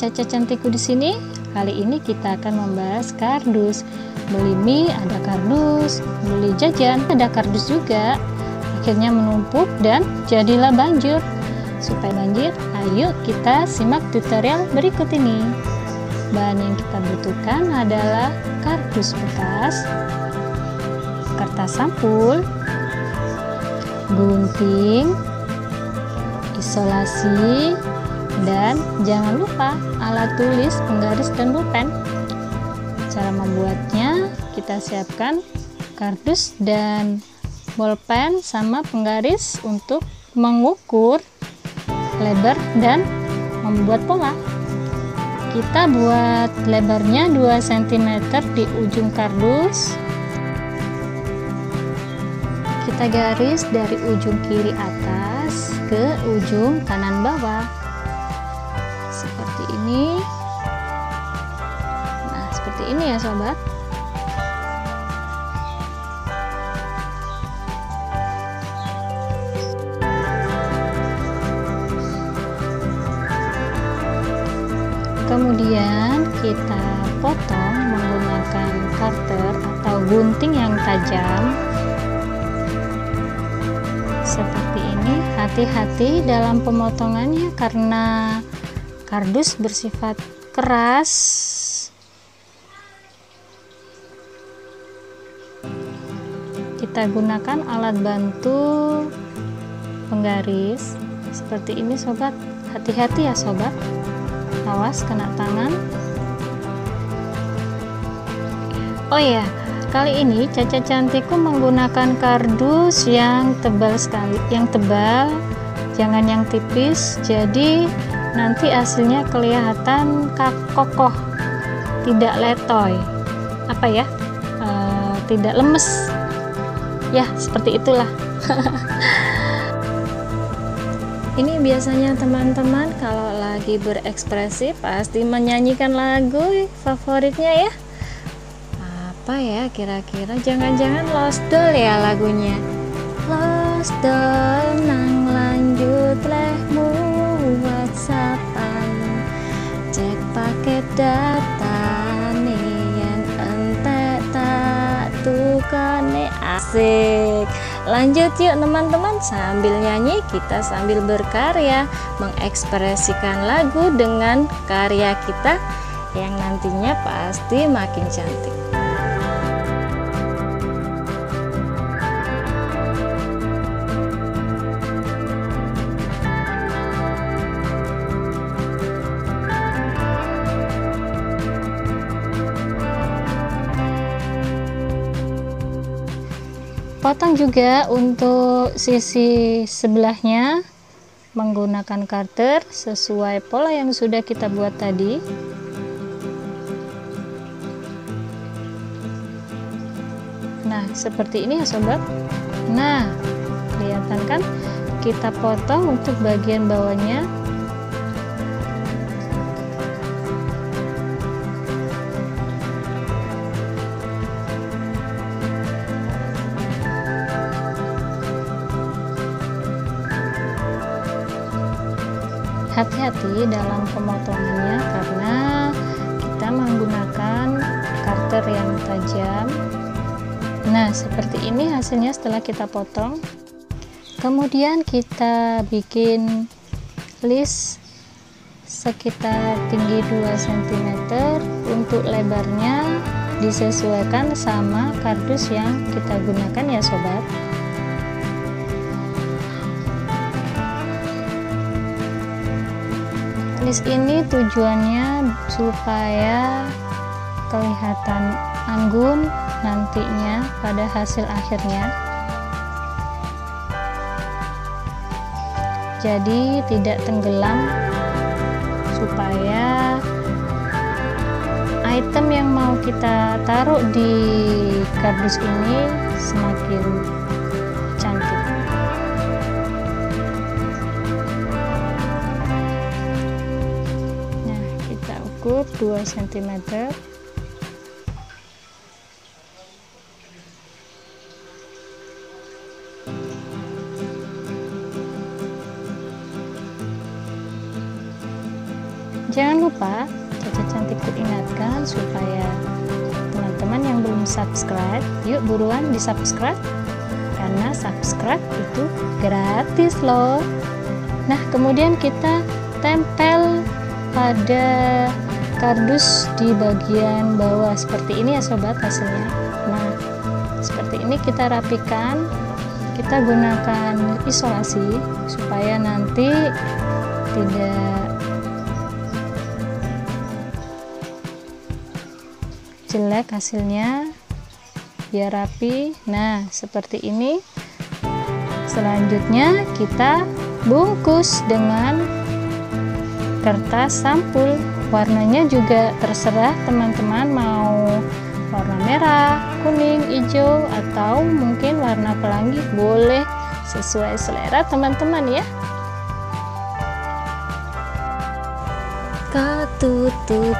Caca cantikku di sini. Kali ini kita akan membahas kardus. Beli mie ada kardus, beli jajan ada kardus juga. Akhirnya menumpuk dan jadilah banjir. Supaya banjir, ayo kita simak tutorial berikut ini. Bahan yang kita butuhkan adalah kardus bekas, kertas sampul, gunting, isolasi, dan jangan lupa alat tulis, penggaris, dan pulpen. Cara membuatnya, kita siapkan kardus dan bolpen sama penggaris untuk mengukur lebar dan membuat pola. Kita buat lebarnya 2 cm di ujung kardus. Kita garis dari ujung kiri atas ke ujung kanan bawah seperti ini. Nah, seperti ini ya sobat. Kemudian kita potong menggunakan cutter atau gunting yang tajam seperti ini. Hati-hati dalam pemotongannya karena kardus bersifat keras. Kita gunakan alat bantu penggaris seperti ini sobat. Hati-hati ya sobat, awas kena tangan. Oh ya, kali ini Caca cantikku menggunakan kardus yang tebal sekali, yang tebal, jangan yang tipis, jadi nanti hasilnya kelihatan kokoh, tidak letoy, tidak lemes ya, seperti itulah. Ini biasanya teman-teman kalau lagi berekspresi pasti menyanyikan lagu favoritnya ya. Apa ya kira-kira? Jangan-jangan Lost Doll ya lagunya. Lost Doll nang lanjut lehmu WhatsAppan, cek paket data yen entek tak tukane. Asik. Lanjut yuk teman-teman, sambil nyanyi kita sambil berkarya mengekspresikan lagu dengan karya kita yang nantinya pasti makin cantik. Potong juga untuk sisi sebelahnya menggunakan cutter sesuai pola yang sudah kita buat tadi. Nah, seperti ini ya sobat. Nah, kelihatan kan? Kita potong untuk bagian bawahnya. Hati-hati dalam pemotongannya karena kita menggunakan cutter yang tajam. Nah, seperti ini hasilnya setelah kita potong. Kemudian kita bikin list sekitar tinggi 2 cm. Untuk lebarnya disesuaikan sama kardus yang kita gunakan ya sobat. List ini tujuannya supaya kelihatan anggun nantinya pada hasil akhirnya. Jadi tidak tenggelam, supaya item yang mau kita taruh di kardus ini semakin cantik. Ukur 2 cm. Jangan lupa Caca Cantikku ingatkan supaya teman-teman yang belum subscribe, yuk buruan di subscribe, karena subscribe itu gratis loh. Nah, kemudian kita tempel pada kardus di bagian bawah seperti ini ya sobat hasilnya. Nah, seperti ini kita rapikan, kita gunakan isolasi supaya nanti tidak jelek hasilnya, biar rapi. Nah, seperti ini. Selanjutnya kita bungkus dengan kertas sampul. Warnanya juga terserah teman-teman, mau warna merah, kuning, hijau, atau mungkin warna pelangi, boleh sesuai selera teman-teman ya. Katutupi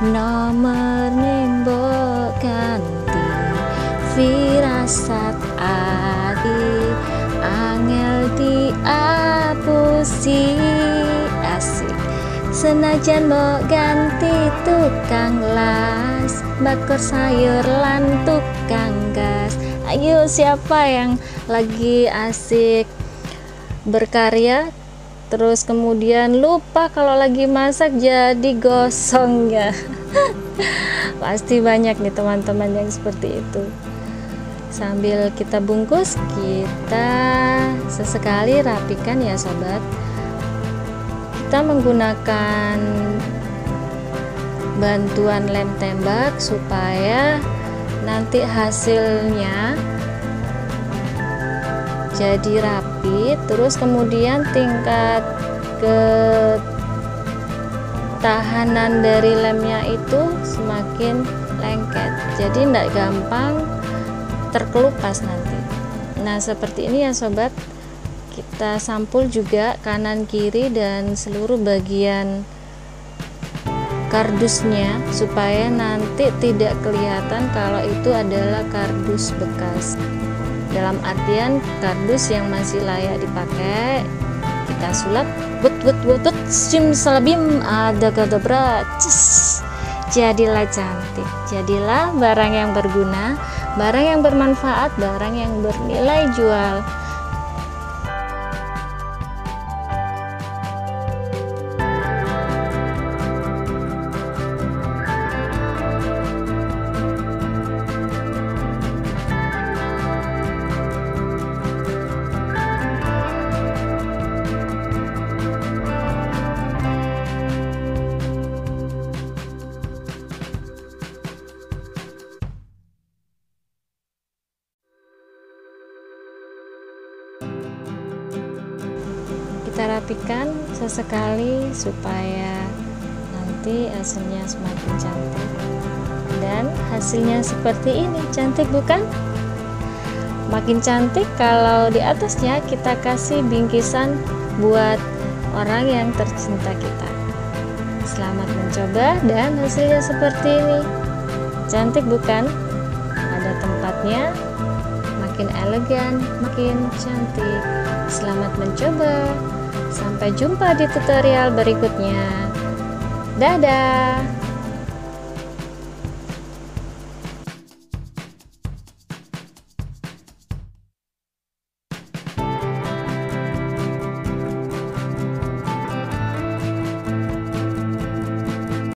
nomor nembok ganti firasat adi angel diapusi asik senajan mbok ganti tukang las bakor sayur lan tukang gas. Ayo, siapa yang lagi asik berkarya terus kemudian lupa kalau lagi masak jadi gosong ya? Pasti banyak nih teman-teman yang seperti itu. Sambil kita bungkus, kita sesekali rapikan ya sobat. Kita menggunakan bantuan lem tembak supaya nanti hasilnya jadi rapi, terus kemudian tingkat ketahanan dari lemnya itu semakin lengket, jadi tidak gampang terkelupas nanti. Nah, seperti ini ya sobat. Kita sampul juga kanan kiri dan seluruh bagian kardusnya supaya nanti tidak kelihatan kalau itu adalah kardus bekas. Dalam artian kardus yang masih layak dipakai, kita sulap, but sim salabim ada kadabra, jadilah cantik, jadilah barang yang berguna, barang yang bermanfaat, barang yang bernilai jual. Kita rapikan sesekali supaya nanti hasilnya semakin cantik. Dan hasilnya seperti ini, cantik bukan? Makin cantik kalau di atasnya kita kasih bingkisan buat orang yang tercinta kita. Selamat mencoba dan hasilnya seperti ini. Cantik bukan? Ada tempatnya, makin elegan, makin cantik. Selamat mencoba. Sampai jumpa di tutorial berikutnya. Dadah.